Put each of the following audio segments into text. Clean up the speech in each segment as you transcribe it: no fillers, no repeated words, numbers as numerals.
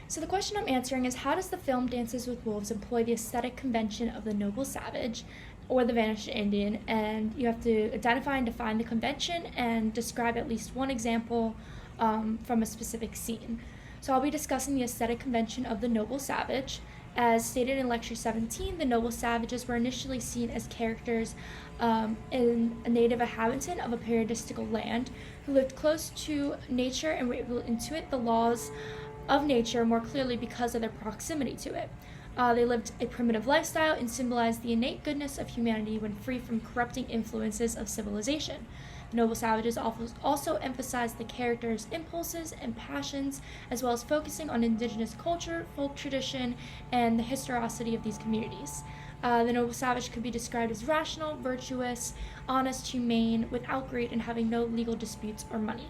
So the question I'm answering is, how does the film Dances with Wolves employ the aesthetic convention of the noble savage or the vanished Indian? And you have to identify and define the convention and describe at least one example from a specific scene. So I'll be discussing the aesthetic convention of the noble savage. As stated in Lecture 17, the noble savages were initially seen as characters in a native inhabitant of a periodistical land who lived close to nature and were able to intuit the laws of nature more clearly because of their proximity to it. They lived a primitive lifestyle and symbolized the innate goodness of humanity when free from corrupting influences of civilization. The noble savages also emphasized the characters' impulses and passions, as well as focusing on indigenous culture, folk tradition, and the historicity of these communities. The noble savage could be described as rational, virtuous, honest, humane, without greed, and having no legal disputes or money.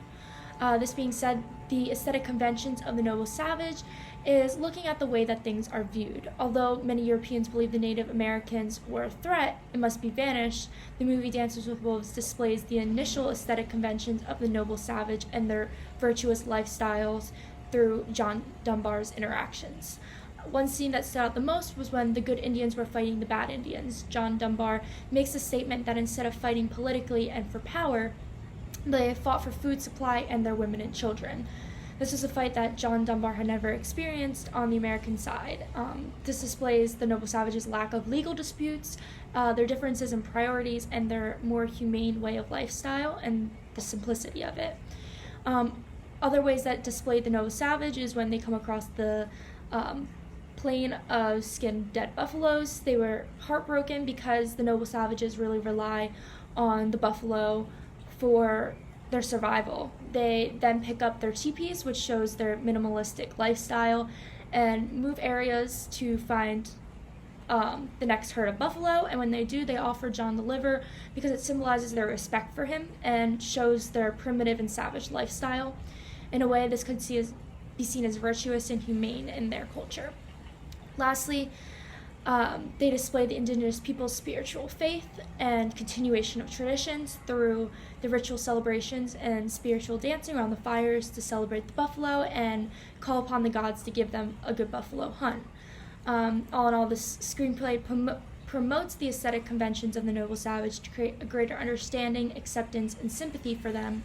This being said, the aesthetic conventions of the noble savage is looking at the way that things are viewed. Although many Europeans believe the Native Americans were a threat and must be banished, the movie Dances with Wolves displays the initial aesthetic conventions of the noble savage and their virtuous lifestyles through John Dunbar's interactions. One scene that stood out the most was when the good Indians were fighting the bad Indians. John Dunbar makes a statement that instead of fighting politically and for power, they fought for food supply and their women and children. This was a fight that John Dunbar had never experienced on the American side. This displays the noble savages' lack of legal disputes, their differences in priorities, and their more humane way of lifestyle and the simplicity of it. Other ways that display the noble savage is when they come across the plain of skinned dead buffaloes. They were heartbroken because the noble savages really rely on the buffalo for their survival. They then pick up their teepees, which shows their minimalistic lifestyle, and move areas to find the next herd of buffalo. And when they do, they offer John the liver because it symbolizes their respect for him and shows their primitive and savage lifestyle. In a way, this could be seen as virtuous and humane in their culture. Lastly, they display the indigenous people's spiritual faith and continuation of traditions through the ritual celebrations and spiritual dancing around the fires to celebrate the buffalo and call upon the gods to give them a good buffalo hunt. All in all, this screenplay promotes the aesthetic conventions of the noble savage to create a greater understanding, acceptance, and sympathy for them,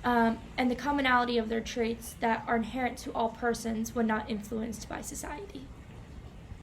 and the commonality of their traits that are inherent to all persons when not influenced by society.